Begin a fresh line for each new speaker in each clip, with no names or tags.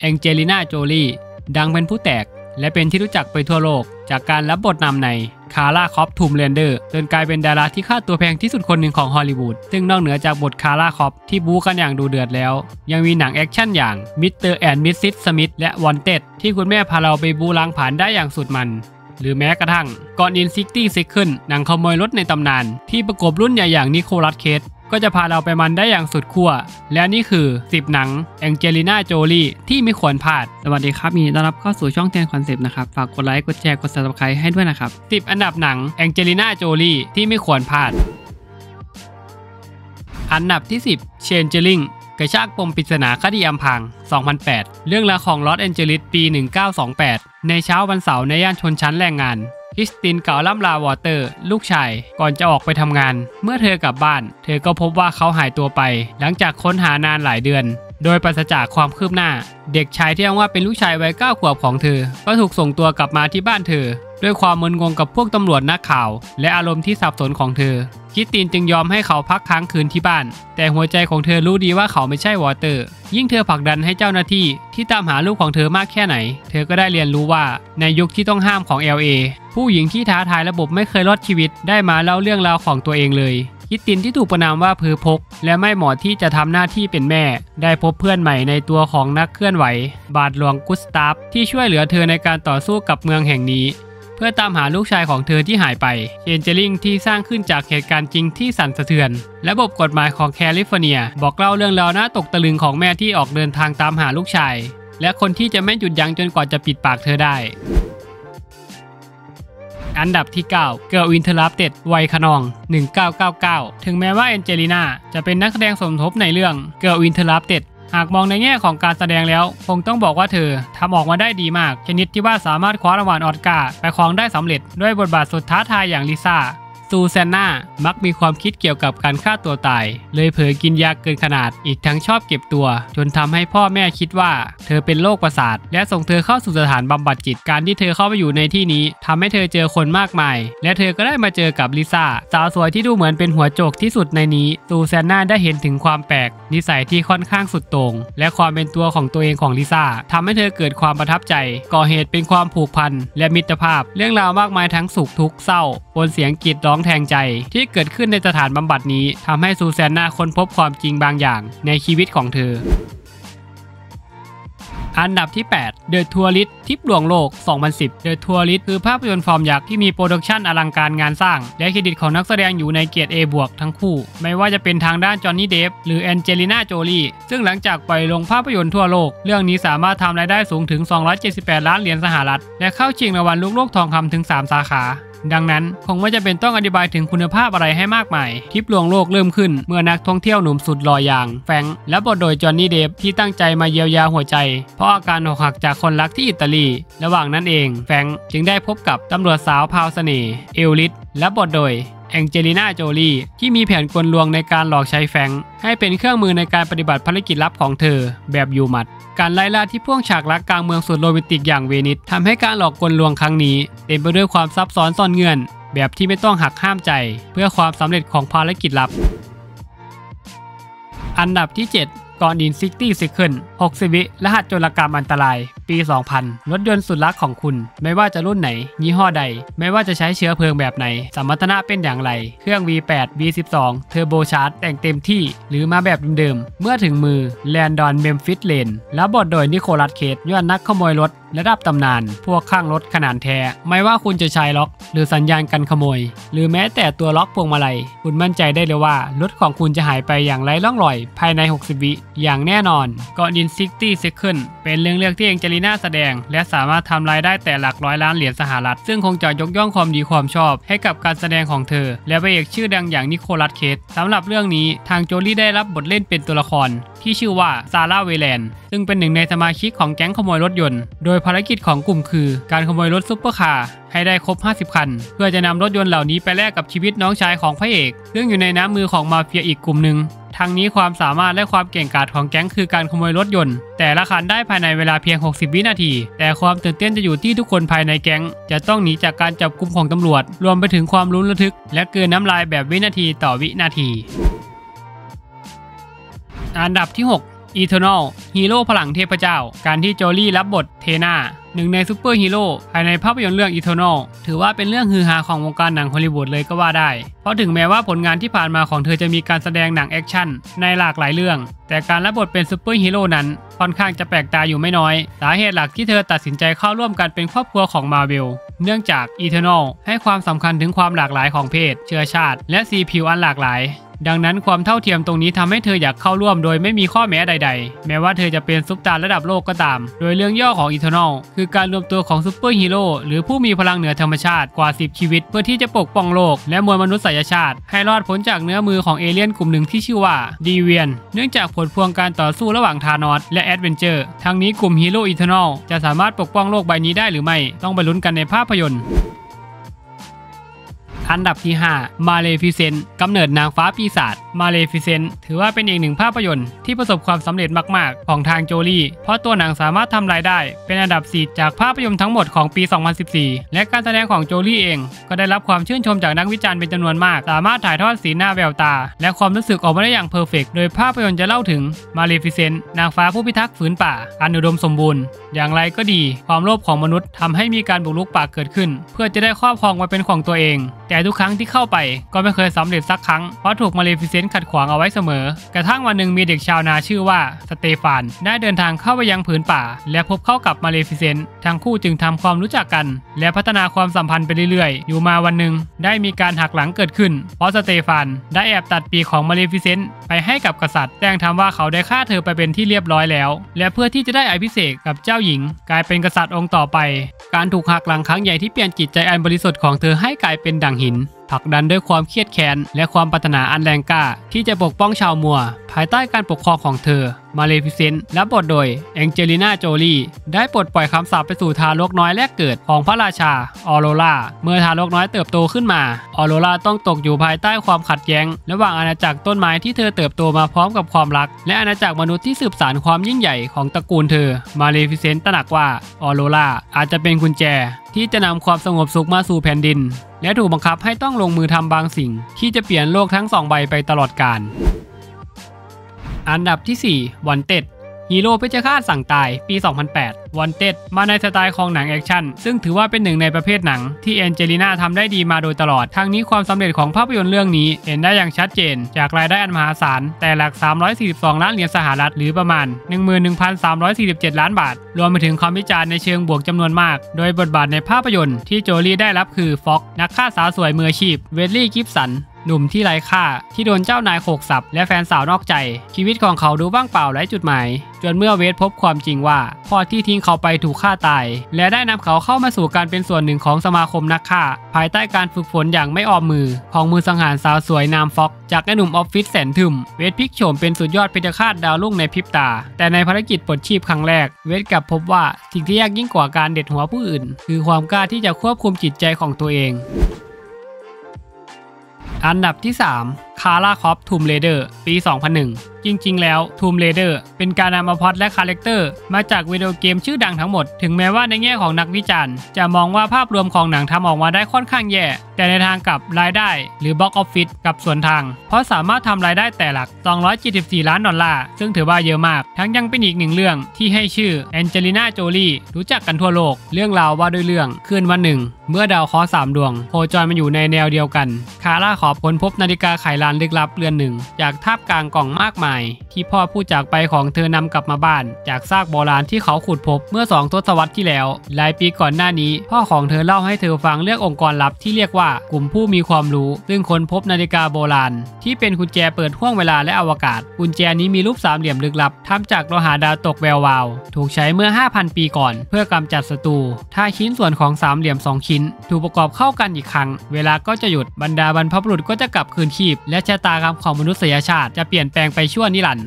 แองเจลิน่าโจลีดังเป็นผู้แตกและเป็นที่รู้จักไปทั่วโลกจากการรับบทนำในคาร่าคอปทูมเรนเดอร์จนกลายเป็นดาราที่ค่าตัวแพงที่สุดคนหนึ่งของฮอลลีวูดซึ่งนอกเหนือจากบทคาร่าคอปที่บู๊กันอย่างดูเดือดแล้วยังมีหนังแอคชั่นอย่างมิสเตอร์แอนด์มิสซิสสมิธและวอนเต็ดที่คุณแม่พาเราไปบู๊ล้างผลาญได้อย่างสุดมันหรือแม้กระทั่งก่อนอิน60 Secondsหนังขโมยรถในตำนานที่ประกบรุ่นใหญ่อย่างนิโคลัสเคจก็จะพาเราไปมันได้อย่างสุดขั้วและนี่คือ10หนังแองเจลิน่าโจลีที่ไม่ควรพลาดสวัสดีครับยินดีต้อนรับเข้าสู่ช่องแทนคอนเซปต์นะครับฝากกดไลค์กดแชร์กด Subscribe ให้ด้วยนะครับ10อันดับหนังแองเจลิน่าโจลีที่ไม่ควรพลาดอันดับที่10 Changeling กระชากปมปริศนาคดีอำพราง2008เรื่องราวของลอสแอนเจลิสปี1928ในเช้าวันเสาร์ในย่านชนชั้นแรงงานคริสตินเก่าล่ำลาวอเตอร์ลูกชายก่อนจะออกไปทำงานเมื่อเธอกลับบ้านเธอก็พบว่าเขาหายตัวไปหลังจากค้นหานานหลายเดือนโดยปราศจากความคืบหน้าเด็กชายที่อ้างว่าเป็นลูกชายวัย9 ขวบของเธอก็ถูกส่งตัวกลับมาที่บ้านเธอด้วยความมึนงงกับพวกตำรวจนักข่าวและอารมณ์ที่สับสนของเธอคริสตินจึงยอมให้เขาพักค้างคืนที่บ้านแต่หัวใจของเธอรู้ดีว่าเขาไม่ใช่วอเตอร์ยิ่งเธอผลักดันให้เจ้าหน้าที่ที่ตามหาลูกของเธอมากแค่ไหนเธอก็ได้เรียนรู้ว่าในยุคที่ต้องห้ามของ LA ผู้หญิงที่ท้าทายระบบไม่เคยรอดชีวิตได้มาเล่าเรื่องราวของตัวเองเลยคริสตินที่ถูกประณามว่าเพอพกและไม่เหมาะที่จะทำหน้าที่เป็นแม่ได้พบเพื่อนใหม่ในตัวของนักเคลื่อนไหวบาทหลวงกุสตาฟที่ช่วยเหลือเธอในการต่อสู้กับเมืองแห่งนี้เพื่อตามหาลูกชายของเธอที่หายไปเชนเจลิงที่สร้างขึ้นจากเหตุการณ์จริงที่สั่นสะเทือนระบบกฎหมายของแคลิฟอร์เนียบอกเล่าเรื่องราวน่าตกตะลึงของแม่ที่ออกเดินทางตามหาลูกชายและคนที่จะไม่หยุดยั้งจนกว่าจะปิดปากเธอได้อันดับที่9 Girl Interrupted วัยขนอง1999ถึงแม้ว่าแองเจลิน่าจะเป็นนักแสดงสมทบในเรื่อง Girl Interruptedหากมองในแง่ของการแสดงแล้วคงต้องบอกว่าเธอทำออกมาได้ดีมากชนิดที่ว่าสามารถคว้ารางวัลออสการ์ไปครองได้สำเร็จด้วยบทบาทสุดท้าทายอย่างลิซ่าซูแซนนามักมีความคิดเกี่ยวกับการฆ่าตัวตายเลยเผลอกินยาเกินขนาดอีกทั้งชอบเก็บตัวจนทำให้พ่อแม่คิดว่าเธอเป็นโรคประสาทและส่งเธอเข้าสู่สถานบำบัดจิตการที่เธอเข้าไปอยู่ในที่นี้ทำให้เธอเจอคนมากมายและเธอก็ได้มาเจอกับลิซ่าสาวสวยที่ดูเหมือนเป็นหัวโจกที่สุดในนี้ซูแซนนาได้เห็นถึงความแปลกนิสัยที่ค่อนข้างสุดโต่งและความเป็นตัวของตัวเองของลิซ่าทำให้เธอเกิดความประทับใจก่อเหตุเป็นความผูกพันและมิตรภาพเรื่องราวมากมายทั้งสุขทุกข์เศร้าปนเสียงกรีดร้องแทงใจที่เกิดขึ้นในสถานบำบัดนี้ทำให้ซูแซนนาค้นพบความจริงบางอย่างในชีวิตของเธออันดับที่8 The Tourist ทริปลวงโลก2010 The Tourist คือภาพยนตร์ฟอร์มยักษ์ที่มีโปรดักชันอลังการงานสร้างและเครดิตของนักแสดงอยู่ในเกียรติ A บวกทั้งคู่ไม่ว่าจะเป็นทางด้านจอห์นนี่เดฟหรือแองเจลิน่าโจลีซึ่งหลังจากปล่อยลงภาพยนตร์ทั่วโลกเรื่องนี้สามารถทำรายได้สูงถึง278 ล้านเหรียญสหรัฐและเข้าชิงรางวัลลูกโลกทองคำถึง3 สาขาดังนั้นคงไม่จำเป็นต้องอธิบายถึงคุณภาพอะไรให้มากมายทริปลวงโลกเริ่มขึ้นเมื่อนักท่องเที่ยวหนุ่มสุดหล่ออย่างแฟรงค์และบทโดยจอห์นนี่เดฟที่ตั้งใจมาเยียวยาหัวใจเพราะอาการอกหักจากคนรักที่อิตาลีระหว่างนั้นเองแฟรงค์จึงได้พบกับตำรวจสาวพราวเสน่ห์เอลลิสและบทโดยแองเจลิน่าโจลีที่มีแผนกลลวงในการหลอกใช้แฟรงค์ให้เป็นเครื่องมือในการปฏิบัติภารกิจลับของเธอแบบอยู่หมัดการไล่ล่าที่พ่วงฉากรักกลางเมืองสุดโรแมนติกอย่างเวนิสทำให้การหลอกกลลวงครั้งนี้เต็มไปด้วยความซับซ้อนซ่อนเงื่อนแบบที่ไม่ต้องหักห้ามใจเพื่อความสำเร็จของภารกิจลับอันดับที่7ก่อนอิน60 Seconds 60 วิรหัสโจรกรรมอันตรายปี2000รถยนต์สุดรักของคุณไม่ว่าจะรุ่นไหนยี่ห้อใดไม่ว่าจะใช้เชื้อเพลิงแบบไหนสมรรถนะเป็นอย่างไรเครื่อง V8 V12 เทอร์โบชาร์จแต่งเต็มที่หรือมาแบบเดิมๆเมื่อถึงมือแลนดอนเมมฟิสเลนและบทโดยนิโคลัสเคจยอดนักขโมยรถระดับตำนานพวกข้างรถขนาดแท้ไม่ว่าคุณจะใช้ล็อกหรือสัญญาณกันขโมยหรือแม้แต่ตัวล็อกพวงมาลัยคุณมั่นใจได้เลยว่ารถของคุณจะหายไปอย่างไร้ร่องรอยภายใน60 วิอย่างแน่นอนก่อนอิน60 Seconds เป็นเรื่องเลือกที่แองเจลิน่าแสดงและสามารถทำรายได้แต่หลักร้อยล้านเหรียญสหรัฐซึ่งคงจะยกย่องความดีความชอบให้กับการแสดงของเธอและพระเอกชื่อดังอย่างนิโคลัสเคจสำหรับเรื่องนี้ทางโจลี่ได้รับบทเล่นเป็นตัวละครที่ชื่อว่าซาร่าเวแลนซึ่งเป็นหนึ่งในสมาชิกของแก๊งขโมยรถยนต์โดยภารกิจของกลุ่มคือการขโมยรถซุปเปอร์คาร์ให้ได้ครบ50 คันเพื่อจะนำรถยนต์เหล่านี้ไปแลกกับชีวิตน้องชายของพระเอกซึ่งอยู่ในน้ำมือของมาเฟียอีกกลุ่มหนึ่งทั้งนี้ความสามารถและความเก่งกาจของแก๊งคือการขโมยรถยนต์แต่ละคันได้ภายในเวลาเพียง60 วินาทีแต่ความตื่นเต้นจะอยู่ที่ทุกคนภายในแก๊งจะต้องหนีจากการจับกุมของตำรวจรวมไปถึงความลุ้นระทึกและกลืนน้ำลายแบบวินาทีต่อวินาทีอันดับที่6 Eternal ฮีโร่พลังเทพเจ้าการที่โจลี่รับบทเทน่าหนึ่งในซูเปอร์ฮีโร่ภายในภาพยนตร์เรื่อง Eternal ถือว่าเป็นเรื่องฮือฮาของวงการหนังฮอลลีวูดเลยก็ว่าได้เพราะถึงแม้ว่าผลงานที่ผ่านมาของเธอจะมีการแสดงหนังแอคชั่นในหลากหลายเรื่องแต่การรับบทเป็นซูเปอร์ฮีโร่นั้นค่อนข้างจะแปลกตาอยู่ไม่น้อยสาเหตุหลักที่เธอตัดสินใจเข้าร่วมกันเป็นครอบครัวของ Marvel เนื่องจาก Eternal ให้ความสำคัญถึงความหลากหลายของเพศเชื้อชาติและสีผิวอันหลากหลายดังนั้นความเท่าเทียมตรงนี้ทำให้เธออยากเข้าร่วมโดยไม่มีข้อแม้ใดๆแม้ว่าเธอจะเป็นซุปตาร์ระดับโลกก็ตามโดยเรื่องย่อของ Eternal คือการรวมตัวของซูเปอร์ฮีโร่หรือผู้มีพลังเหนือธรรมชาติกว่า10ชีวิตเพื่อที่จะปกป้องโลกและมวลมนุษยชาติให้รอดพ้นจากเนื้อมือของเอเลี่ยนกลุ่มหนึ่งที่ชื่อว่าดีเวียนเนื่องจากผลพวงการต่อสู้ระหว่างธานอสและแอดเวนเจอร์ทั้งนี้กลุ่มฮีโร่ Eternal จะสามารถปกป้องโลกใบนี้ได้หรือไม่ต้องไปลุ้นกันในภาพยนตร์อันดับที่5 Maleficent กำเนิดนางฟ้าปีศาจ Maleficent ถือว่าเป็นอีกหนึ่งภาพยนตร์ที่ประสบความสำเร็จมากๆของทางโจลี่เพราะตัวหนังสามารถทำรายได้เป็นอันดับ4จากภาพยนตร์ทั้งหมดของปี 2014 และการแสดงของโจลี่เองก็ได้รับความชื่นชมจากนักวิจารณ์เป็นจำนวนมากสามารถถ่ายทอดสีหน้าแววตาและความรู้สึกออกมาได้อย่างเพอร์เฟกต์โดยภาพยนตร์จะเล่าถึง Maleficent นางฟ้าผู้พิทักษ์ฝืนป่าอันอุดมสมบูรณ์อย่างไรก็ดีความโลภของมนุษย์ทำให้มีการบุกรุกป่าเกิดขึ้นเพื่อจะได้ครอบครองไว้เป็นของตัวเองแต่ทุกครั้งที่เข้าไปก็ไม่เคยสำเร็จสักครั้งเพราะถูกมาเลฟิเซนต์ขัดขวางเอาไว้เสมอกระทั่งวันหนึ่งมีเด็กชาวนาชื่อว่าสเตฟานได้เดินทางเข้าไปยังผืนป่าและพบเข้ากับมาเลฟิเซนต์ทั้งคู่จึงทำความรู้จักกันและพัฒนาความสัมพันธ์ไปเรื่อยๆอยู่มาวันหนึ่งได้มีการหักหลังเกิดขึ้นเพราะสเตฟานได้แอบตัดปีกของมาเลฟิเซนต์ไปให้กับกษัตริย์แจ้งทำว่าเขาได้ฆ่าเธอไปเป็นที่เรียบร้อยแล้วและเพื่อที่จะได้อภิเษกกับเจ้าหญิงกลายเป็นกษัตริย์องค์ต่อไปการถูกหักหลังครั้งใหญ่ที่เปลี่ยนจิตใจอันบริสุทธิ์ของเธอให้กลายเป็นดั่งหินผลักดันด้วยความเครียดแค้นและความปรารถนาอันแรงกล้าที่จะปกป้องชาวมัวภายใต้การปกครองของเธอมาเลฟิเซนต์และบทโดยแองเจลิน่าโจลีได้ปลดปล่อยคำสาปไปสู่ทารกน้อยแรกเกิดของพระราชาออโรราเมื่อทารกน้อยเติบโตขึ้นมาออโรราต้องตกอยู่ภายใต้ความขัดแย้งระหว่างอาณาจักรต้นไม้ที่เธอเติบโตมาพร้อมกับความรักและอาณาจักรมนุษย์ที่สืบสานความยิ่งใหญ่ของตระกูลเธอมาเลฟิเซนต์ตระหนักว่าออโรราอาจจะเป็นกุญแจที่จะนำความสงบสุขมาสู่แผ่นดินและถูกบังคับให้ต้องลงมือทำบางสิ่งที่จะเปลี่ยนโลกทั้ง2ใบไปตลอดกาลอันดับที่4 Wanted ฮีโร่เพชฌฆาตสั่งตายปี 2008 Wanted มาในสไตล์ของหนังแอคชั่นซึ่งถือว่าเป็นหนึ่งในประเภทหนังที่แองเจลิน่าทำได้ดีมาโดยตลอดทั้งนี้ความสำเร็จของภาพยนตร์เรื่องนี้เห็นได้อย่างชัดเจนจากรายได้อันมหาศาลแต่หลัก342ล้านเหรียญสหรัฐหรือประมาณ 11,347 ล้านบาทรวมไปถึงคำวิจารณ์ในเชิงบวกจำนวนมากโดยบทบาทในภาพยนตร์ที่โจลี่ได้รับคือฟ็อกนักฆ่าสาวสวยมืออาชีพเวดลี่กิฟสันหนุ่มที่ไร้ค่าที่โดนเจ้านายโขกสับและแฟนสาวนอกใจชีวิตของเขาดูว่างเปล่าไร้จุดหมายจนเมื่อเวดพบความจริงว่าพ่อที่ทิ้งเขาไปถูกฆ่าตายและได้นำเขาเข้ามาสู่การเป็นส่วนหนึ่งของสมาคมนักฆ่าภายใต้การฝึกฝนอย่างไม่ออมมือของมือสังหารสาวสวยนามฟ็อกจากไอ้หนุ่มออฟฟิศแสนทึมเวดพลิกโฉมเป็นสุดยอดเพชฌฆาตดาวรุ่งในพริบตาแต่ในภารกิจปลดชีพครั้งแรกเวดกลับพบว่าสิ่งที่ยากยิ่งกว่าการเด็ดหัวผู้อื่นคือความกล้าที่จะควบคุมจิตใจของตัวเองอันดับที่3 คาร่าคอฟทูมเรเดอร์ปี 2001 จริงๆแล้วทูมเรเดอร์เป็นการนำมาพล็อตและคาแรคเตอร์มาจากวิดีโอเกมชื่อดังทั้งหมดถึงแม้ว่าในแง่ของนักวิจารณ์จะมองว่าภาพรวมของหนังทำออกมาได้ค่อนข้างแย่แต่ในทางกับรายได้หรือบ็อกออฟฟิศกับส่วนทางเพราะสามารถทำรายได้แต่หลัก$274 ล้านซึ่งถือว่าเยอะมากทั้งยังเป็นอีกหนึ่งเรื่องที่ให้ชื่อแองเจลิน่าโจลีรู้จักกันทั่วโลกเรื่องราวว่าด้วยเรื่องคืนวันหนึ่งเมื่อดาวเคราะห์3ดวงโคจรมาอยู่ในแนวเดียวกันคาร่าขอค้นพบนาฬิกาไขลานลึกลับเรือนหนึ่งจากทาบกลางกล่องมากมายที่พ่อผู้จากไปของเธอนำกลับมาบ้านจากซากโบราณที่เขาขุดพบเมื่อ2 ทศวรรษที่แล้วหลายปีก่อนหน้านี้พ่อของเธอเล่าให้เธอฟังเรื่ององค์กรลับที่เรียกว่ากลุ่มผู้มีความรู้ซึ่งค้นพบนาฬิกาโบราณที่เป็นกุญแจเปิดห้วงเวลาและอวกาศกุญแจนี้มีรูปสามเหลี่ยมลึกลับทำจากโลหะดาวตกแวววาวถูกใช้เมื่อ 5,000 ปีก่อนเพื่อกำจัดศัตรูถ้าชิ้นส่วนของสามเหลี่ยม2ชิ้นถูกประกอบเข้ากันอีกครั้งเวลาก็จะหยุดบรรดาบรรพบุรุษก็จะกลับคืนชีพและชะตากรรมของมนุษยชาติจะเปลี่ยนแปลงไปชั่วนิรันดร์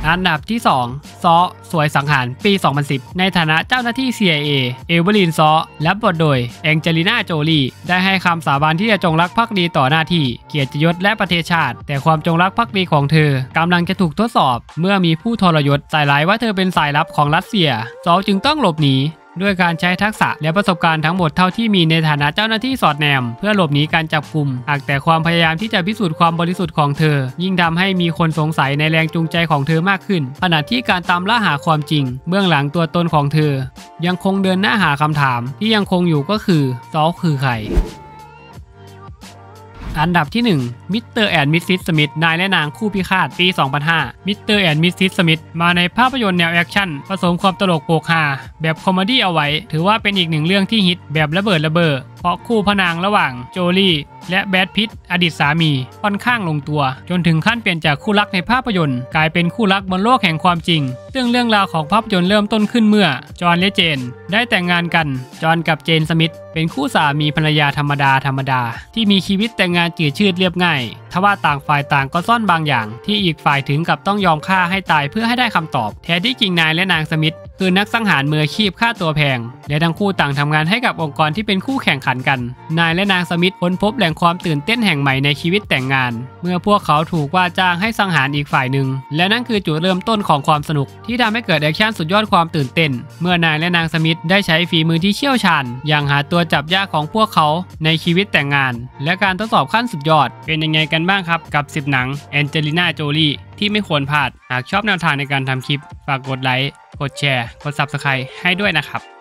อันดับที่2 ซอสวยสังหารปี 2010 ในฐานะเจ้าหน้าที่ CIA เอเวอร์ลินซอและบทโดยแองเจลิน่าโจลีได้ให้คำสาบานที่จะจงรักภักดีต่อหน้าที่เกียรติยศและประเทศชาติแต่ความจงรักภักดีของเธอกำลังจะถูกทดสอบเมื่อมีผู้ทรยศใส่ร้ายว่าเธอเป็นสายลับของรัสเซียซอจึงต้องหลบหนี ด้วยการใช้ทักษะและประสบการณ์ทั้งหมดเท่าที่มีในฐานะเจ้าหน้าที่สอดแนมเพื่อหลบหนีการจับกุมหากแต่ความพยายามที่จะพิสูจน์ความบริสุทธิ์ของเธอยิ่งทำให้มีคนสงสัยในแรงจูงใจของเธอมากขึ้นขณะที่การตามล่าหาความจริงเบื้องหลังตัวตนของเธอยังคงเดินหน้าหาคำถามที่ยังคงอยู่ก็คือซอลคือใครอันดับที่1มิสเตอร์แอนด์มิสซิสสมิธนายและนางคู่พิฆาตปี 2005 มิสเตอร์แอนด์มิสซิสสมิธมาในภาพยนตร์แนวแอคชั่นผสมความตลกโปกฮาแบบคอมเมดี้เอาไว้ถือว่าเป็นอีกหนึ่งเรื่องที่ฮิตแบบระเบิดระเบ้อเพราะคู่พระนางระหว่างโจลี่และแบดพิตต์อดีตสามีค่อนข้างลงตัวจนถึงขั้นเปลี่ยนจากคู่รักในภาพยนตร์กลายเป็นคู่รักบนโลกแห่งความจริงซึ่งเรื่องราวของภาพยนตร์เริ่มต้นขึ้นเมื่อจอห์นและเจนได้แต่งงานกันจอห์นกับเจนสมิธเป็นคู่สามีภรรยาธรรมดาที่มีชีวิตแต่งงานจืดชืดเรียบง่ายทว่าต่างฝ่ายต่างก็ซ่อนบางอย่างที่อีกฝ่ายถึงกับต้องยอมฆ่าให้ตายเพื่อให้ได้คำตอบแท้ที่จริงนายและนางสมิธคือนักสังหารมืออาชีพค่าตัวแพงและทั้งคู่ต่างทำงานให้กับองค์กรที่เป็นคู่แข่งขันกันนายและนางสมิธค้นพบแหล่งความตื่นเต้นแห่งใหม่ในชีวิตแต่งงานเมื่อพวกเขาถูกว่าจ้างให้สังหารอีกฝ่ายหนึ่งและนั่นคือจุดเริ่มต้นของความสนุกที่ทำให้เกิดแอคชั่นสุดยอดความตื่นเต้นเมื่อนายและนางสมิธได้ใช้ฝีมือที่เชี่ยวชาญอย่างหาตัวจับยากของพวกเขาในชีวิตแต่งงานและการทดสอบขั้นสุดยอดเป็นยังไงกันบ้างครับกับ10หนังแองเจลิน่าโจลี่ที่ไม่ควรพลาดหากชอบแนวทางในการทำคลิปฝากกดไลค์กดแชร์กด Subscribe ให้ด้วยนะครับ